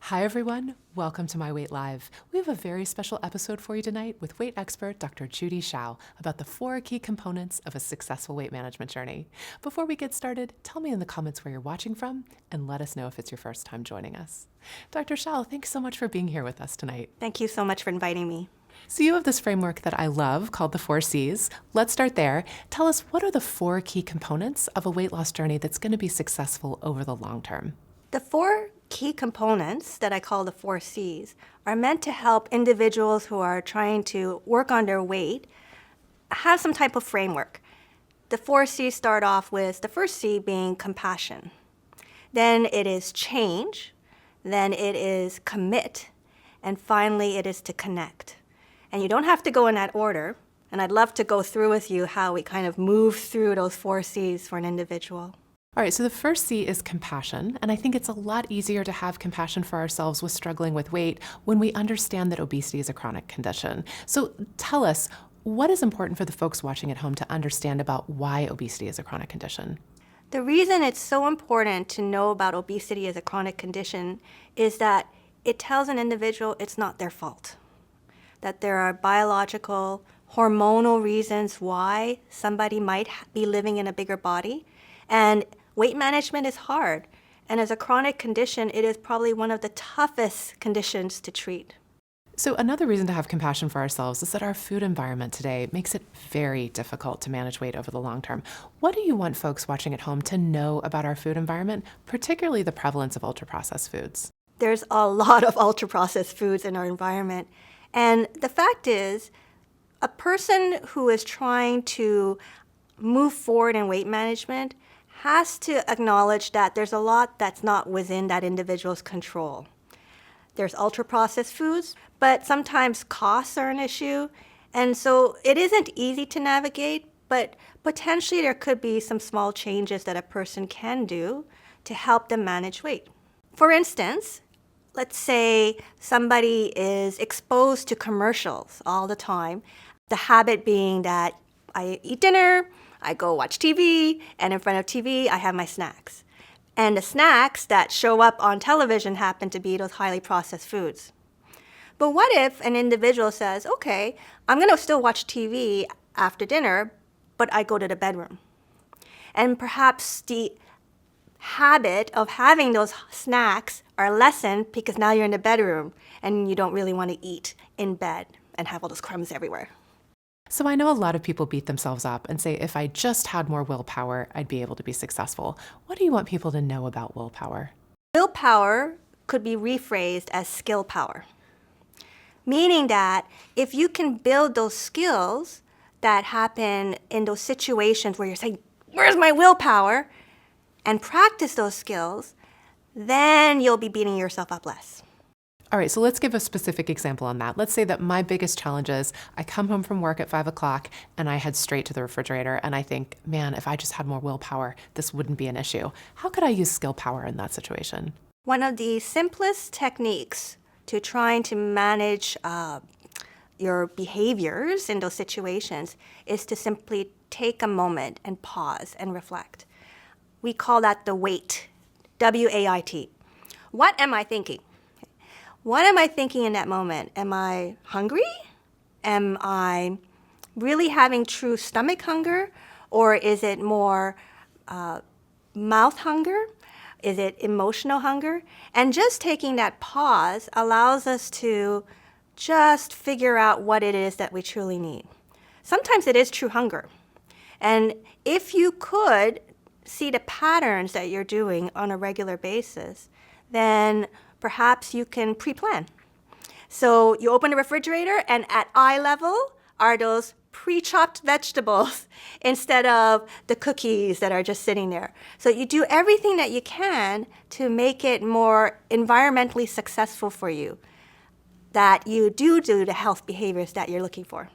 Hi everyone, welcome to My Weight Live. We have a very special episode for you tonight with weight expert Dr. Judy Shiau about the 4 key components of a successful weight management journey. Before we get started, tell me in the comments where you're watching from and let us know if it's your first time joining us. Dr. Shiau, thanks so much for being here with us tonight. Thank you so much for inviting me. So you have this framework that I love called the 4 C's. Let's start there. Tell us, what are the 4 key components of a weight loss journey that's going to be successful over the long term? The 4 key components that I call the 4 C's are meant to help individuals who are trying to work on their weight have some type of framework. The 4 C's start off with the first C being compassion. Then it is change. Then it is commit. And finally, it is to connect. And you don't have to go in that order. And I'd love to go through with you how we kind of move through those 4 C's for an individual. All right, so the first C is compassion, and I think it's a lot easier to have compassion for ourselves with struggling with weight when we understand that obesity is a chronic condition. So tell us, what is important for the folks watching at home to understand about why obesity is a chronic condition? The reason it's so important to know about obesity as a chronic condition is that it tells an individual it's not their fault, that there are biological, hormonal reasons why somebody might be living in a bigger body, and weight management is hard, and as a chronic condition, it is probably one of the toughest conditions to treat. So another reason to have compassion for ourselves is that our food environment today makes it very difficult to manage weight over the long term. What do you want folks watching at home to know about our food environment, particularly the prevalence of ultra-processed foods? There's a lot of ultra-processed foods in our environment, and the fact is, a person who is trying to move forward in weight management has to acknowledge that there's a lot that's not within that individual's control. There's ultra-processed foods, but sometimes costs are an issue. And so it isn't easy to navigate, but potentially there could be some small changes that a person can do to help them manage weight. For instance, let's say somebody is exposed to commercials all the time, the habit being that I eat dinner, I go watch TV, and in front of TV, I have my snacks. And the snacks that show up on television happen to be those highly processed foods. But what if an individual says, okay, I'm going to still watch TV after dinner, but I go to the bedroom? And perhaps the habit of having those snacks are lessened because now you're in the bedroom and you don't really want to eat in bed and have all those crumbs everywhere. So I know a lot of people beat themselves up and say, if I just had more willpower, I'd be able to be successful. What do you want people to know about willpower? Willpower could be rephrased as skill power, meaning that if you can build those skills that happen in those situations where you're saying, where's my willpower? And practice those skills, then you'll be beating yourself up less. All right, so let's give a specific example on that. Let's say that my biggest challenge is I come home from work at 5 o'clock and I head straight to the refrigerator and I think, man, if I just had more willpower, this wouldn't be an issue. How could I use skill power in that situation? One of the simplest techniques to trying to manage your behaviors in those situations is to simply take a moment and pause and reflect. We call that the wait, W-A-I-T. What am I thinking? What am I thinking in that moment? Am I hungry? Am I really having true stomach hunger? Or is it more mouth hunger? Is it emotional hunger? And just taking that pause allows us to just figure out what it is that we truly need. Sometimes it is true hunger. And if you could see the patterns that you're doing on a regular basis, then perhaps you can pre-plan. So you open the refrigerator and at eye level are those pre-chopped vegetables instead of the cookies that are just sitting there. So you do everything that you can to make it more environmentally successful for you, that you do the health behaviors that you're looking for.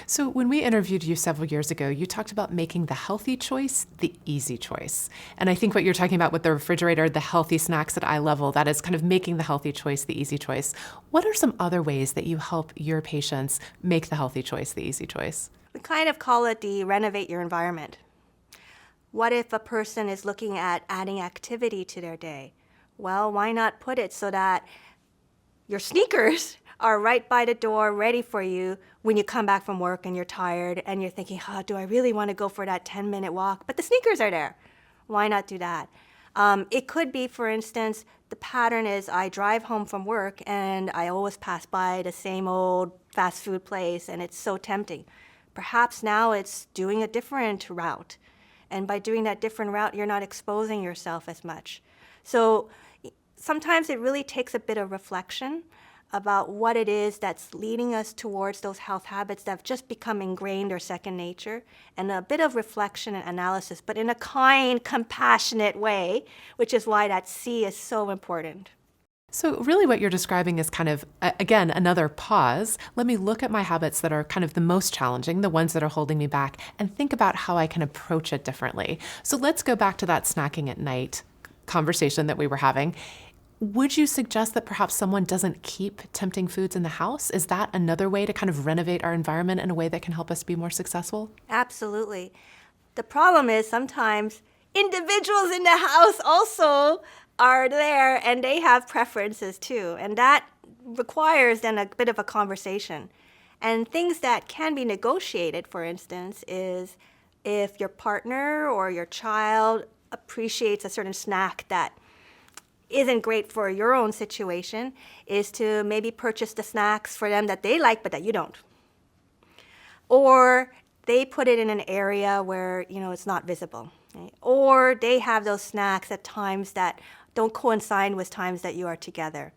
So when we interviewed you several years ago, you talked about making the healthy choice the easy choice. And I think what you're talking about with the refrigerator, the healthy snacks at eye level, that is kind of making the healthy choice the easy choice. What are some other ways that you help your patients make the healthy choice the easy choice? We kind of call it the renovate your environment. What if a person is looking at adding activity to their day? Well, why not put it so that your sneakers are right by the door ready for you when you come back from work and you're tired and you're thinking, oh, do I really want to go for that 10-minute walk? But the sneakers are there. Why not do that? It could be, for instance, the pattern is I drive home from work and I always pass by the same old fast food place and it's so tempting. Perhaps now it's doing a different route. And by doing that different route, you're not exposing yourself as much. So sometimes it really takes a bit of reflection about what it is that's leading us towards those health habits that have just become ingrained or second nature, and a bit of reflection and analysis, but in a kind, compassionate way, which is why that C is so important. So really what you're describing is kind of, again, another pause. Let me look at my habits that are kind of the most challenging, the ones that are holding me back, and think about how I can approach it differently. So let's go back to that snacking at night conversation that we were having. Would you suggest that perhaps someone doesn't keep tempting foods in the house? Is that another way to kind of renovate our environment in a way that can help us be more successful? Absolutely. The problem is sometimes individuals in the house also are there and they have preferences too. And that requires then a bit of a conversation. And things that can be negotiated, for instance, is if your partner or your child appreciates a certain snack that isn't great for your own situation, is to maybe purchase the snacks for them that they like but that you don't. Or they put it in an area where, it's not visible. Right? Or they have those snacks at times that don't coincide with times that you are together.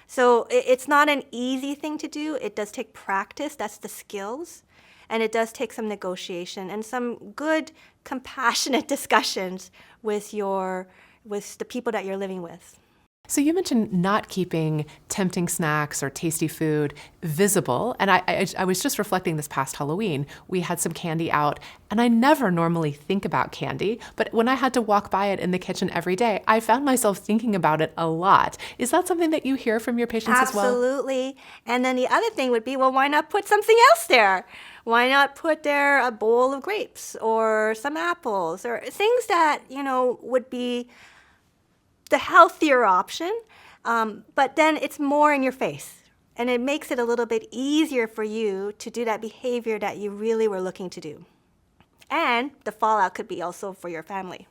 So it's not an easy thing to do. It does take practice, that's the skills. And it does take some negotiation and some good, compassionate discussions with the people that you're living with. So you mentioned not keeping tempting snacks or tasty food visible. And I was just reflecting this past Halloween. We had some candy out, and I never normally think about candy. But when I had to walk by it in the kitchen every day, I found myself thinking about it a lot. Is that something that you hear from your patients as well? Absolutely. And then the other thing would be, well, why not put something else there? Why not put there a bowl of grapes or some apples or things that, would be the healthier option, but then it's more in your face. And it makes it a little bit easier for you to do that behavior that you really were looking to do. And the fallout could be also for your family.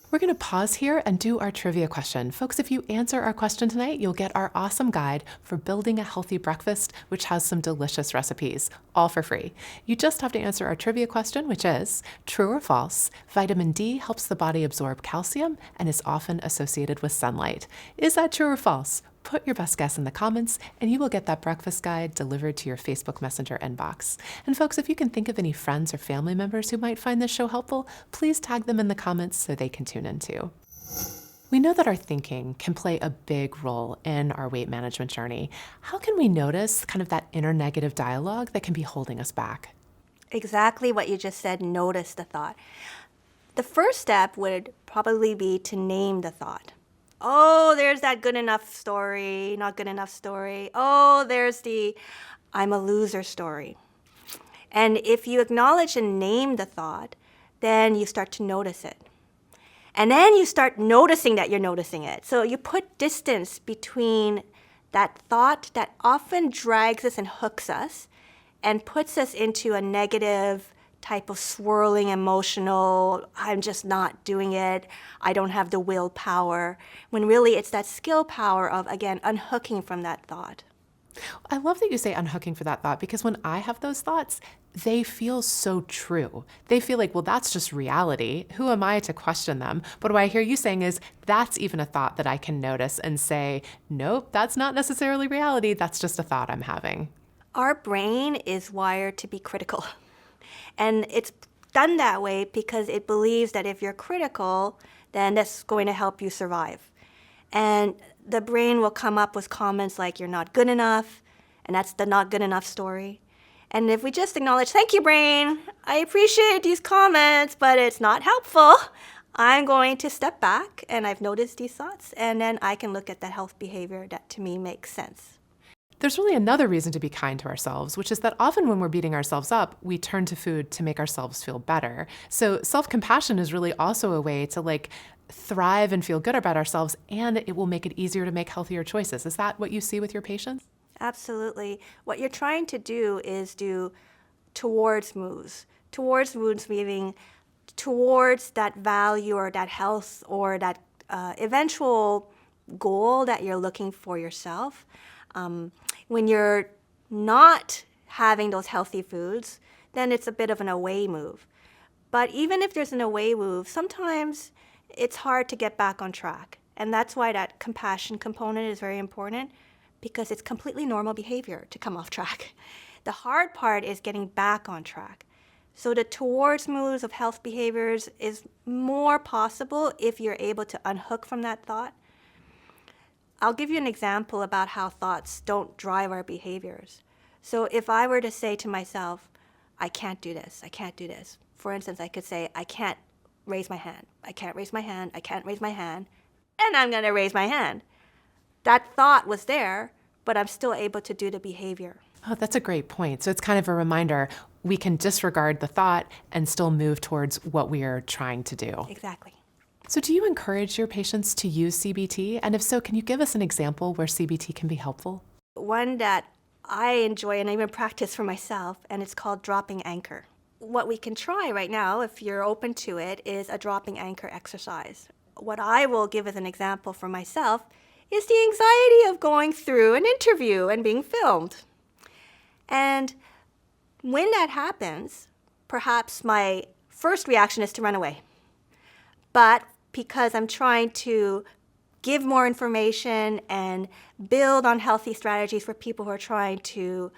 We're going to pause here and do our trivia question. Folks, if you answer our question tonight, you'll get our awesome guide for building a healthy breakfast, which has some delicious recipes, all for free. You just have to answer our trivia question, which is, true or false, vitamin D helps the body absorb calcium and is often associated with sunlight. Is that true or false? Put your best guess in the comments, and you will get that breakfast guide delivered to your Facebook Messenger inbox. And folks, if you can think of any friends or family members who might find this show helpful, please tag them in the comments so they can tune in too. We know that our thinking can play a big role in our weight management journey. How can we notice kind of that inner negative dialogue that can be holding us back? Exactly what you just said, notice the thought. The first step would probably be to name the thought. Oh, there's that good enough story, not good enough story. Oh, there's the I'm a loser story. And if you acknowledge and name the thought, then you start to notice it. And then you start noticing that you're noticing it. So you put distance between that thought that often drags us and hooks us and puts us into a negative type of swirling emotional, I'm just not doing it, I don't have the willpower, when really it's that skill power of, again, unhooking from that thought. I love that you say unhooking for that thought, because when I have those thoughts, they feel so true. They feel like, well, that's just reality. Who am I to question them? But what I hear you saying is that's even a thought that I can notice and say, nope, that's not necessarily reality. That's just a thought I'm having. Our brain is wired to be critical. And it's done that way because it believes that if you're critical, then that's going to help you survive. And the brain will come up with comments like, you're not good enough, and that's the not good enough story. And if we just acknowledge, thank you, brain, I appreciate these comments, but it's not helpful, I'm going to step back, and I've noticed these thoughts, and then I can look at that health behavior that to me makes sense. There's really another reason to be kind to ourselves, which is that often when we're beating ourselves up, we turn to food to make ourselves feel better. So self-compassion is really also a way to thrive and feel good about ourselves, and it will make it easier to make healthier choices. Is that what you see with your patients? Absolutely. What you're trying to do is do towards moves. Towards moves meaning towards that value or that health or that eventual goal that you're looking for yourself. When you're not having those healthy foods, then it's a bit of an away move. But even if there's an away move, sometimes it's hard to get back on track. And that's why that compassion component is very important, because it's completely normal behavior to come off track. The hard part is getting back on track. So the towards moves of health behaviors is more possible if you're able to unhook from that thought. I'll give you an example about how thoughts don't drive our behaviors. So if I were to say to myself, I can't do this, I can't do this. For instance, I could say, I can't raise my hand. I can't raise my hand, I can't raise my hand, and I'm gonna raise my hand. That thought was there, but I'm still able to do the behavior. Oh, that's a great point. So it's kind of a reminder we can disregard the thought and still move towards what we are trying to do. Exactly. So do you encourage your patients to use CBT? And if so, can you give us an example where CBT can be helpful? One that I enjoy and I even practice for myself, and it's called dropping anchor. What we can try right now, if you're open to it, is a dropping anchor exercise. What I will give as an example for myself is the anxiety of going through an interview and being filmed. And when that happens, perhaps my first reaction is to run away. But because I'm trying to give more information and build on healthy strategies for people who are trying to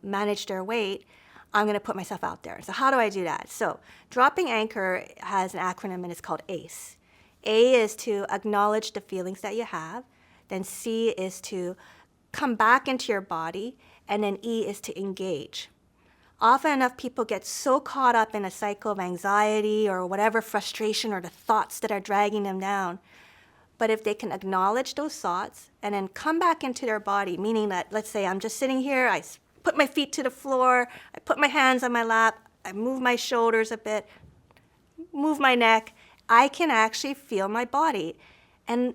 manage their weight, I'm going to put myself out there. So how do I do that? So dropping anchor has an acronym, and it's called ACE. A is to acknowledge the feelings that you have. Then C is to come back into your body. And then E is to engage. Often enough, people get so caught up in a cycle of anxiety or whatever frustration or the thoughts that are dragging them down. But if they can acknowledge those thoughts and then come back into their body, meaning that, let's say I'm just sitting here, I put my feet to the floor, I put my hands on my lap, I move my shoulders a bit, move my neck, I can actually feel my body. And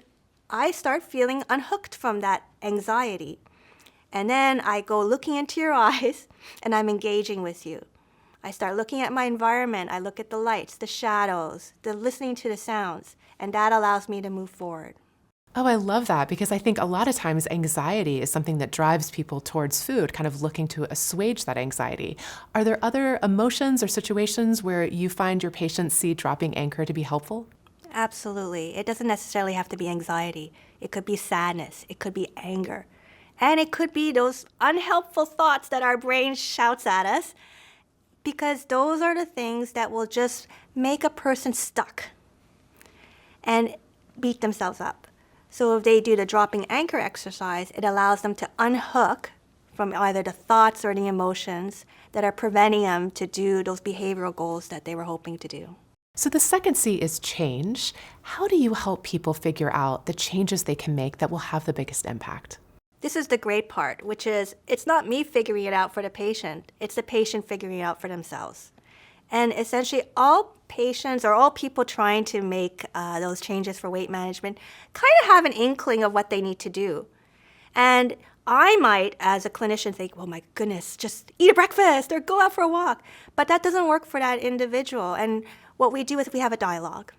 I start feeling unhooked from that anxiety. And then I go looking into your eyes, and I'm engaging with you. I start looking at my environment. I look at the lights, the shadows, listening to the sounds, and that allows me to move forward. Oh, I love that, because I think a lot of times anxiety is something that drives people towards food, kind of looking to assuage that anxiety. Are there other emotions or situations where you find your patients see dropping anchor to be helpful? Absolutely. It doesn't necessarily have to be anxiety. It could be sadness. It could be anger. And it could be those unhelpful thoughts that our brain shouts at us, because those are the things that will just make a person stuck and beat themselves up. So if they do the dropping anchor exercise, it allows them to unhook from either the thoughts or the emotions that are preventing them to do those behavioral goals that they were hoping to do. So the second C is change. How do you help people figure out the changes they can make that will have the biggest impact? This is the great part, which is it's not me figuring it out for the patient, it's the patient figuring it out for themselves. And essentially all patients or all people trying to make those changes for weight management kind of have an inkling of what they need to do. And I might, as a clinician, think, oh my goodness, just eat a breakfast or go out for a walk. But that doesn't work for that individual. And what we do is we have a dialogue.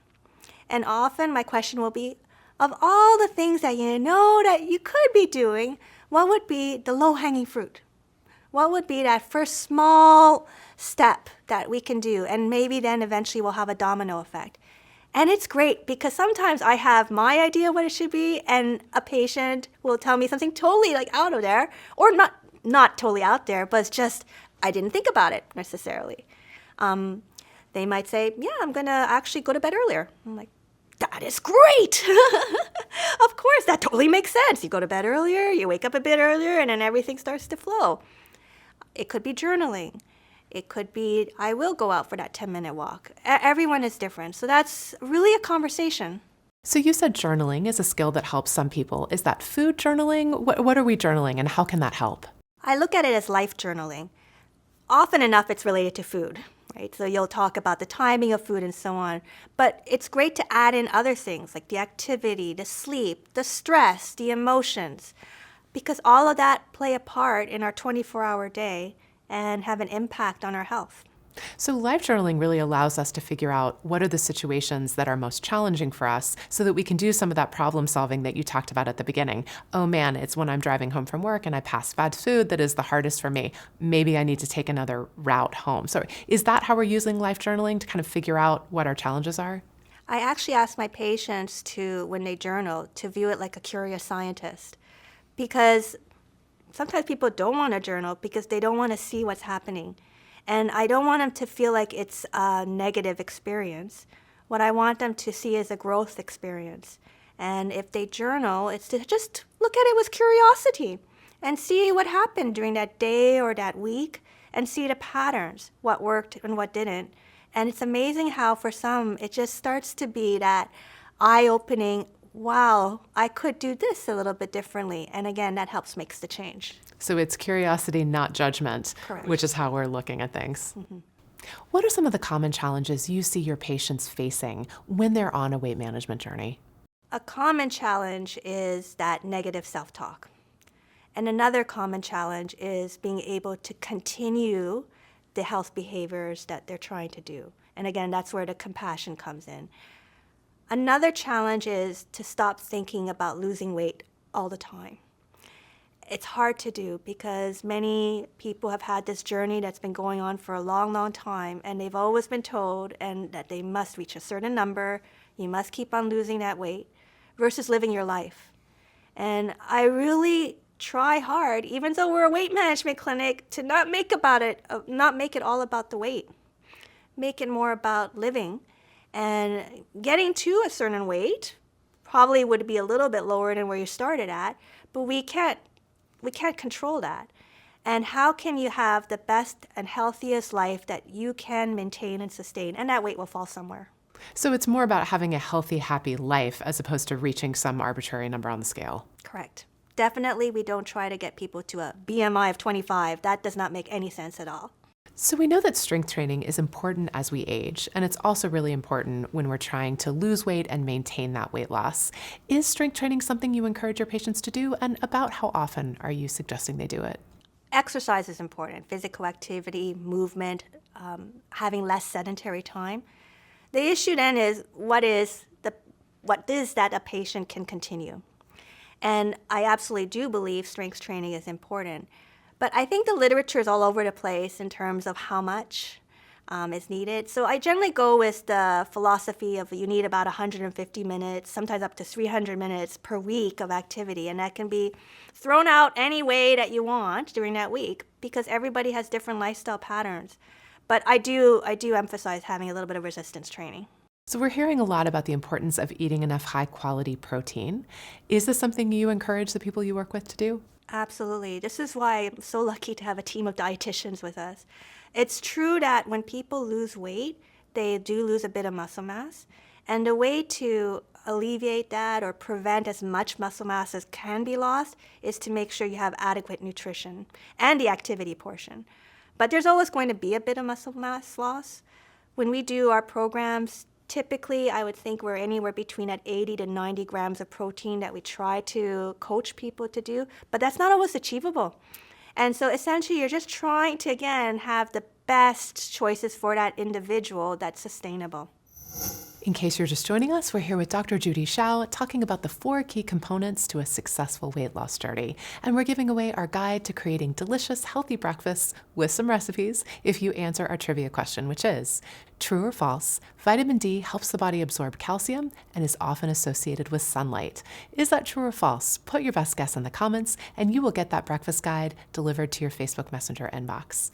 And often my question will be, of all the things that you know that you could be doing, what would be the low-hanging fruit? What would be that first small step that we can do? And maybe then eventually we'll have a domino effect. And it's great because sometimes I have my idea what it should be, and a patient will tell me something totally out of there, or not totally out there, but it's just I didn't think about it necessarily. They might say, yeah, I'm going to actually go to bed earlier. I'm like, that is great. Of course, that totally makes sense. You go to bed earlier, you wake up a bit earlier, and then everything starts to flow. It could be journaling. It could be, I will go out for that 10-minute walk. Everyone is different. So that's really a conversation. So you said journaling is a skill that helps some people. Is that food journaling? What are we journaling and how can that help? I look at it as life journaling. Often enough, it's related to food, right? So you'll talk about the timing of food and so on. But it's great to add in other things like the activity, the sleep, the stress, the emotions, because all of that play a part in our 24-hour day and have an impact on our health. So life journaling really allows us to figure out what are the situations that are most challenging for us so that we can do some of that problem solving that you talked about at the beginning. Oh man, it's when I'm driving home from work and I pass fast food that is the hardest for me. Maybe I need to take another route home. So is that how we're using life journaling to kind of figure out what our challenges are? I actually ask my patients to, when they journal, to view it like a curious scientist, because sometimes people don't want to journal because they don't want to see what's happening. And I don't want them to feel like it's a negative experience. What I want them to see is a growth experience. And if they journal, it's to just look at it with curiosity and see what happened during that day or that week and see the patterns, what worked and what didn't. And it's amazing how for some, it just starts to be that eye-opening, wow, I could do this a little bit differently. And again, that helps makes the change. So it's curiosity, not judgment, Correct. which is how we're looking at things. Mm-hmm. What are some of the common challenges you see your patients facing when they're on a weight management journey? A common challenge is that negative self-talk. And another common challenge is being able to continue the health behaviors that they're trying to do. And again, that's where the compassion comes in. Another challenge is to stop thinking about losing weight all the time. It's hard to do because many people have had this journey that's been going on for a long, long time, and they've always been told that they must reach a certain number, you must keep on losing that weight, versus living your life. And I really try hard, even though we're a weight management clinic, to not make it all about the weight. Make it more about living. And getting to a certain weight probably would be a little bit lower than where you started at, but we can't control that. And how can you have the best and healthiest life that you can maintain and sustain? And that weight will fall somewhere. So it's more about having a healthy, happy life as opposed to reaching some arbitrary number on the scale. Correct. Definitely, we don't try to get people to a BMI of 25. That does not make any sense at all. So we know that strength training is important as we age, and it's also really important when we're trying to lose weight and maintain that weight loss. Is strength training something you encourage your patients to do, and about how often are you suggesting they do it? Exercise is important. Physical activity, movement, having less sedentary time. The issue then is what is that a patient can continue. And I absolutely do believe strength training is important. But I think the literature is all over the place in terms of how much is needed. So I generally go with the philosophy of you need about 150 minutes, sometimes up to 300 minutes per week of activity. And that can be thrown out any way that you want during that week because everybody has different lifestyle patterns. But I do emphasize having a little bit of resistance training. So we're hearing a lot about the importance of eating enough high-quality protein. Is this something you encourage the people you work with to do? Absolutely. This is why I'm so lucky to have a team of dietitians with us. It's true that when people lose weight, they do lose a bit of muscle mass. And the way to alleviate that or prevent as much muscle mass as can be lost is to make sure you have adequate nutrition and the activity portion. But there's always going to be a bit of muscle mass loss. When we do our programs, typically, I would think we're anywhere between at 80 to 90 grams of protein that we try to coach people to do, but that's not always achievable. And so essentially, you're just trying to, again, have the best choices for that individual that's sustainable. In case you're just joining us, we're here with Dr. Judy Shiau talking about the 4 key components to a successful weight loss journey. And we're giving away our guide to creating delicious, healthy breakfasts with some recipes if you answer our trivia question, which is, true or false, vitamin D helps the body absorb calcium and is often associated with sunlight. Is that true or false? Put your best guess in the comments and you will get that breakfast guide delivered to your Facebook Messenger inbox.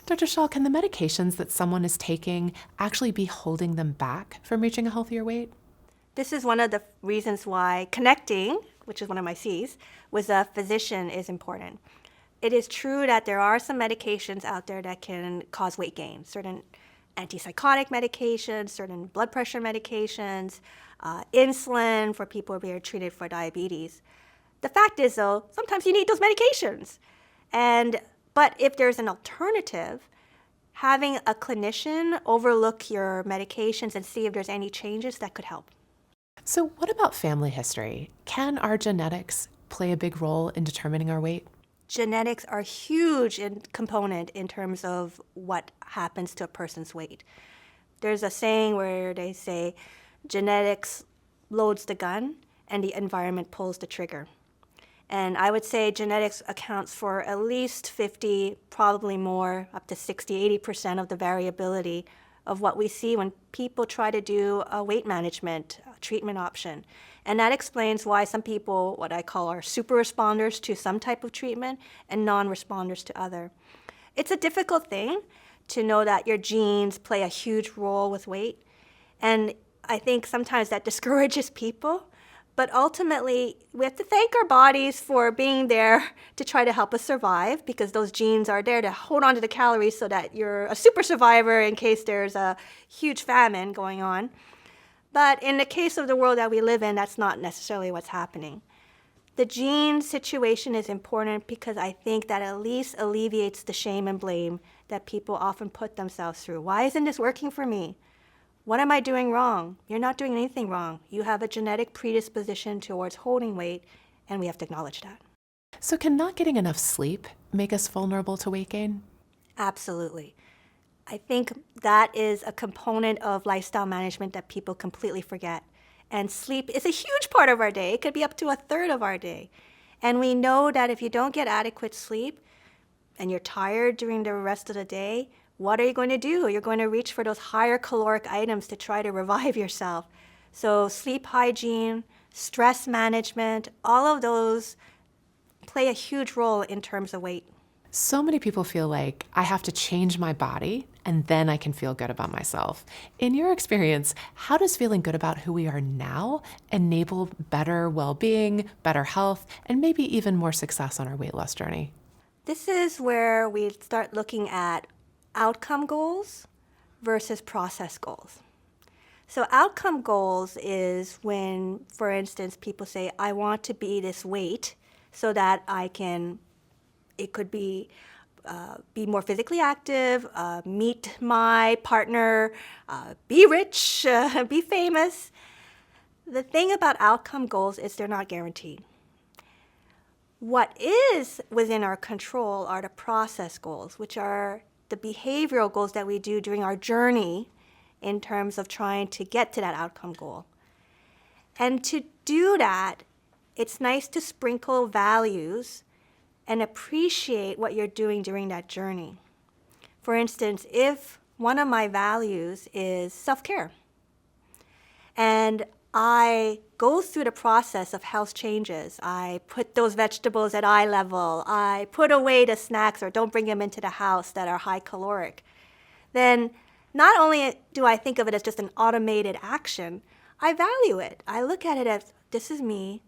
Dr. Shiau, can the medications that someone is taking actually be holding them back from reaching a healthier weight? This is one of the reasons why connecting, which is one of my C's, with a physician is important. It is true that there are some medications out there that can cause weight gain, certain antipsychotic medications, certain blood pressure medications. insulin for people who are treated for diabetes. The fact is, though, sometimes you need those medications. But if there's an alternative, having a clinician overlook your medications and see if there's any changes that could help. So what about family history? Can our genetics play a big role in determining our weight? Genetics are a huge component in terms of what happens to a person's weight. There's a saying where they say genetics loads the gun and the environment pulls the trigger. And I would say genetics accounts for at least 50, probably more, up to 60, 80% of the variability of what we see when people try to do a weight management treatment option. And that explains why some people, what I call, are super responders to some type of treatment and non-responders to other. It's a difficult thing to know that your genes play a huge role with weight. And I think sometimes that discourages people. But ultimately, we have to thank our bodies for being there to try to help us survive, because those genes are there to hold on to the calories so that you're a super survivor in case there's a huge famine going on. But in the case of the world that we live in, that's not necessarily what's happening. The gene situation is important because I think that at least alleviates the shame and blame that people often put themselves through. Why isn't this working for me? What am I doing wrong? You're not doing anything wrong. You have a genetic predisposition towards holding weight, and we have to acknowledge that. So can not getting enough sleep make us vulnerable to weight gain? Absolutely. I think that is a component of lifestyle management that people completely forget. And sleep is a huge part of our day. It could be up to a third of our day. And we know that if you don't get adequate sleep and you're tired during the rest of the day, what are you going to do? You're going to reach for those higher caloric items to try to revive yourself. So sleep hygiene, stress management, all of those play a huge role in terms of weight. So many people feel like I have to change my body and then I can feel good about myself. In your experience, how does feeling good about who we are now enable better well-being, better health, and maybe even more success on our weight loss journey? This is where we start looking at outcome goals versus process goals. So outcome goals is when, for instance, people say, I want to be this weight so that I can, it could be more physically active, meet my partner, be rich, be famous. The thing about outcome goals is they're not guaranteed. What is within our control are the process goals, which are the behavioral goals that we do during our journey in terms of trying to get to that outcome goal. And to do that, it's nice to sprinkle values and appreciate what you're doing during that journey. For instance, if one of my values is self-care, and I go through the process of health changes. I put those vegetables at eye level. I put away the snacks or don't bring them into the house that are high caloric. Then not only do I think of it as just an automated action, I value it. I look at it as, this is me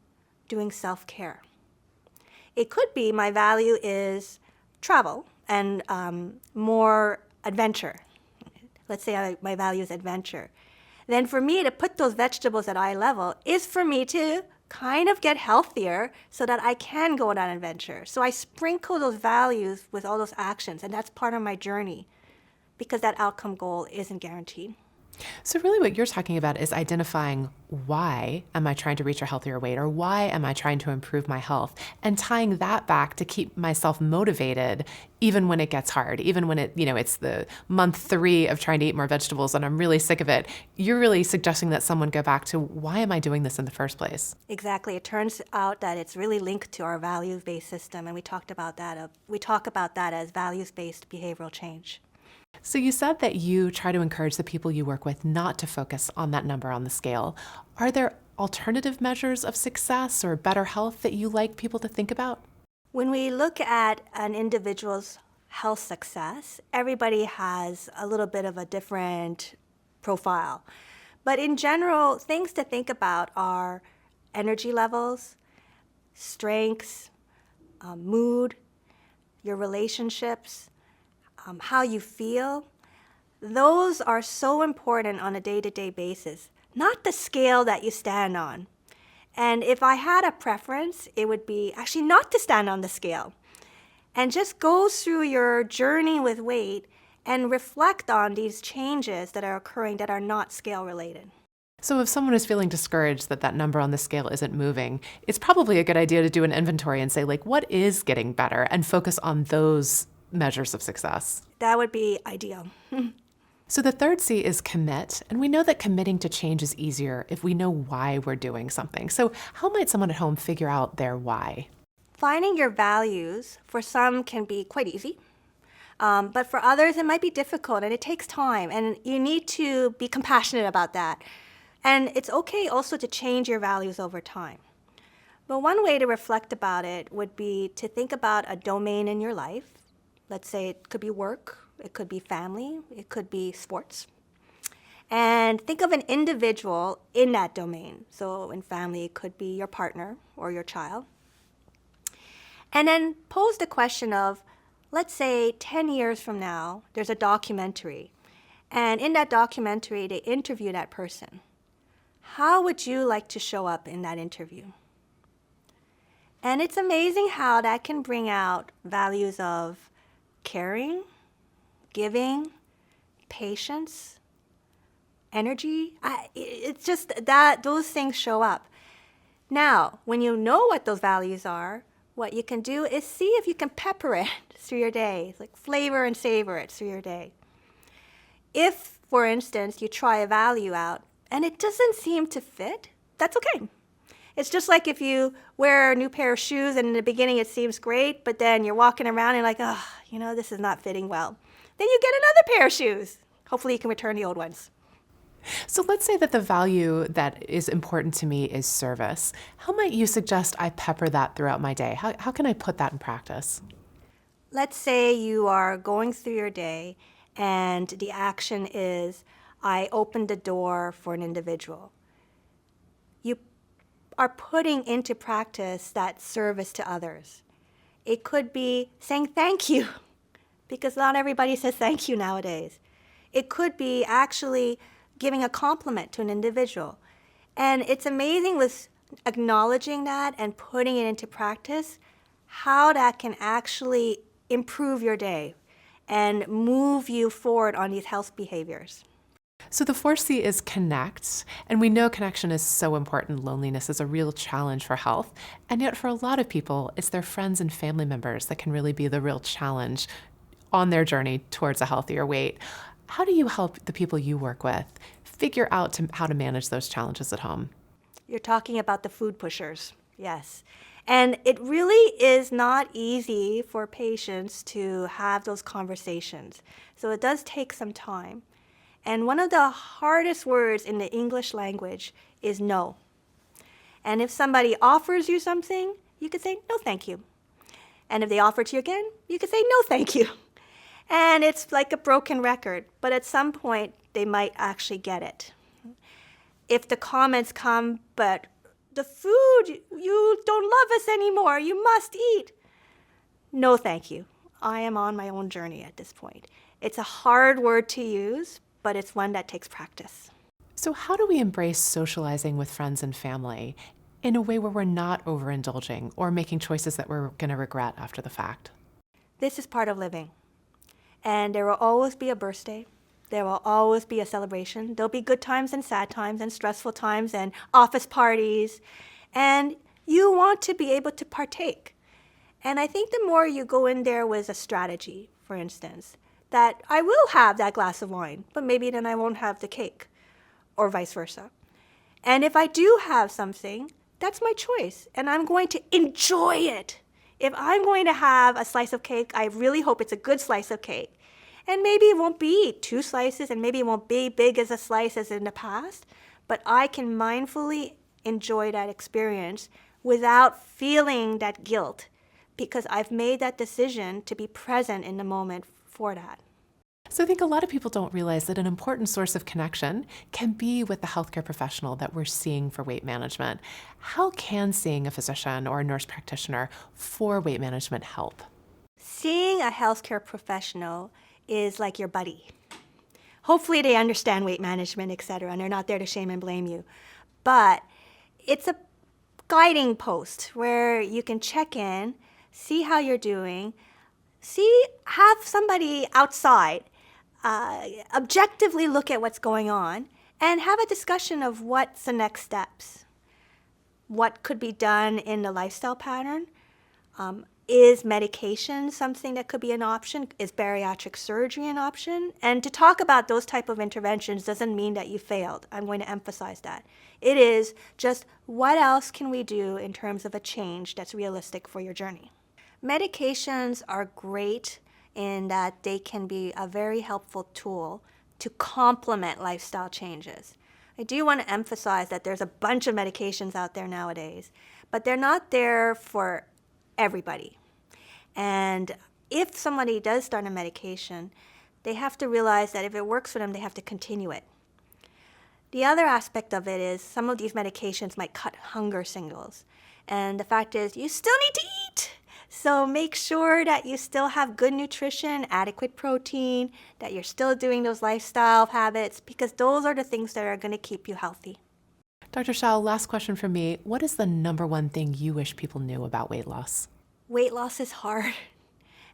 doing self-care. It could be my value is travel and more adventure. Let's say my value is adventure. Then for me to put those vegetables at eye level is for me to kind of get healthier so that I can go on an adventure. So I sprinkle those values with all those actions, and that's part of my journey because that outcome goal isn't guaranteed. So really what you're talking about is identifying why am I trying to reach a healthier weight, or why am I trying to improve my health, and tying that back to keep myself motivated even when it gets hard, even when it's the month 3 of trying to eat more vegetables and I'm really sick of it. You're really suggesting that someone go back to, why am I doing this in the first place? Exactly. It turns out that it's really linked to our values-based system, and we talk about that as values-based behavioral change. So you said that you try to encourage the people you work with not to focus on that number on the scale. Are there alternative measures of success or better health that you like people to think about? When we look at an individual's health success, everybody has a little bit of a different profile. But in general, things to think about are energy levels, strengths, mood, your relationships, how you feel. Those are so important on a day-to-day basis. not the scale that you stand on. And if I had a preference, it would be actually not to stand on the scale and just go through your journey with weight and reflect on these changes that are occurring that are not scale related. So if someone is feeling discouraged that that number on the scale isn't moving, it's probably a good idea to do an inventory and say, like, what is getting better, and focus on those measures of success. That would be ideal. So the third C is commit, and we know that committing to change is easier if we know why we're doing something. So how might someone at home figure out their why? Finding your values for some can be quite easy, but for others it might be difficult and it takes time, and you need to be compassionate about that. And it's okay also to change your values over time. But one way to reflect about it would be to think about a domain in your life. Let's say it could be work, it could be family, it could be sports. And think of an individual in that domain. So in family, it could be your partner or your child. And then pose the question of, let's say 10 years from now, there's a documentary. And in that documentary, they interview that person. How would you like to show up in that interview? And it's amazing how that can bring out values of caring, giving, patience, energy. It's just that those things show up. Now, when you know what those values are, what you can do is see if you can pepper it through your day, like flavor and savor it through your day. If, for instance, you try a value out and it doesn't seem to fit, that's okay. It's just like if you wear a new pair of shoes and in the beginning it seems great, but then you're walking around and like, oh, this is not fitting well. Then you get another pair of shoes. Hopefully you can return the old ones. So let's say that the value that is important to me is service. How might you suggest I pepper that throughout my day? How can I put that in practice? Let's say you are going through your day and the action is, I opened the door for an individual. You are putting into practice that service to others. It could be saying thank you, because not everybody says thank you nowadays. It could be actually giving a compliment to an individual. And it's amazing with acknowledging that and putting it into practice, how that can actually improve your day and move you forward on these health behaviors. So the fourth C is connect, and we know connection is so important. Loneliness is a real challenge for health, and yet for a lot of people, it's their friends and family members that can really be the real challenge on their journey towards a healthier weight. How do you help the people you work with figure out how to manage those challenges at home? You're talking about the food pushers, yes. And it really is not easy for patients to have those conversations. So it does take some time. And one of the hardest words in the English language is no. And if somebody offers you something, you could say, no, thank you. And if they offer it to you again, you could say, no, thank you. And it's like a broken record, but at some point, they might actually get it. If the comments come, but the food, you don't love us anymore, you must eat. No, thank you. I am on my own journey at this point. It's a hard word to use, but it's one that takes practice. So how do we embrace socializing with friends and family in a way where we're not overindulging or making choices that we're going to regret after the fact? This is part of living. And there will always be a birthday. There will always be a celebration. There'll be good times and sad times and stressful times and office parties. And you want to be able to partake. And I think the more you go in there with a strategy, for instance, that I will have that glass of wine, but maybe then I won't have the cake, or vice versa. And if I do have something, that's my choice, and I'm going to enjoy it. If I'm going to have a slice of cake, I really hope it's a good slice of cake. And maybe it won't be 2 slices, and maybe it won't be big as a slice as in the past, but I can mindfully enjoy that experience without feeling that guilt, because I've made that decision to be present in the moment for that. So I think a lot of people don't realize that an important source of connection can be with the healthcare professional that we're seeing for weight management. How can seeing a physician or a nurse practitioner for weight management help? Seeing a healthcare professional is like your buddy. Hopefully they understand weight management, etc., and they're not there to shame and blame you. But it's a guiding post where you can check in, see how you're doing, have somebody outside objectively look at what's going on and have a discussion of what's the next steps. What could be done in the lifestyle pattern? Is medication something that could be an option? Is bariatric surgery an option? And to talk about those type of interventions doesn't mean that you failed. I'm going to emphasize that. It is just what else can we do in terms of a change that's realistic for your journey. Medications are great in that they can be a very helpful tool to complement lifestyle changes. I do want to emphasize that there's a bunch of medications out there nowadays, but they're not there for everybody. And if somebody does start a medication, they have to realize that if it works for them, they have to continue it. The other aspect of it is some of these medications might cut hunger signals. And the fact is, you still need to eat. So make sure that you still have good nutrition, adequate protein, that you're still doing those lifestyle habits, because those are the things that are going to keep you healthy. Dr. Shiau, last question from me. What is the number one thing you wish people knew about weight loss? Weight loss is hard.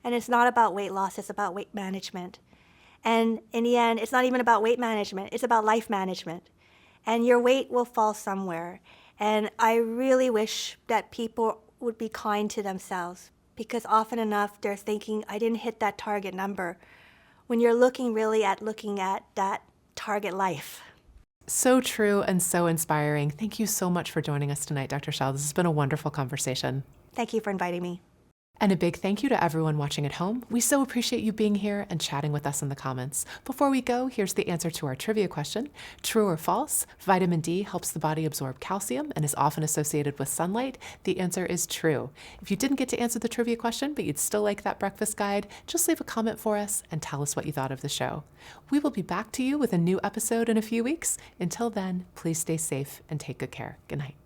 And it's not about weight loss, it's about weight management. And in the end, it's not even about weight management, it's about life management. And your weight will fall somewhere. And I really wish that people would be kind to themselves, because often enough they're thinking, I didn't hit that target number, when you're looking at that target life. So true and so inspiring. Thank you so much for joining us tonight, Dr. Shiau. This has been a wonderful conversation. Thank you for inviting me. And a big thank you to everyone watching at home. We so appreciate you being here and chatting with us in the comments. Before we go, here's the answer to our trivia question. True or false? Vitamin D helps the body absorb calcium and is often associated with sunlight. The answer is true. If you didn't get to answer the trivia question, but you'd still like that breakfast guide, just leave a comment for us and tell us what you thought of the show. We will be back to you with a new episode in a few weeks. Until then, please stay safe and take good care. Good night.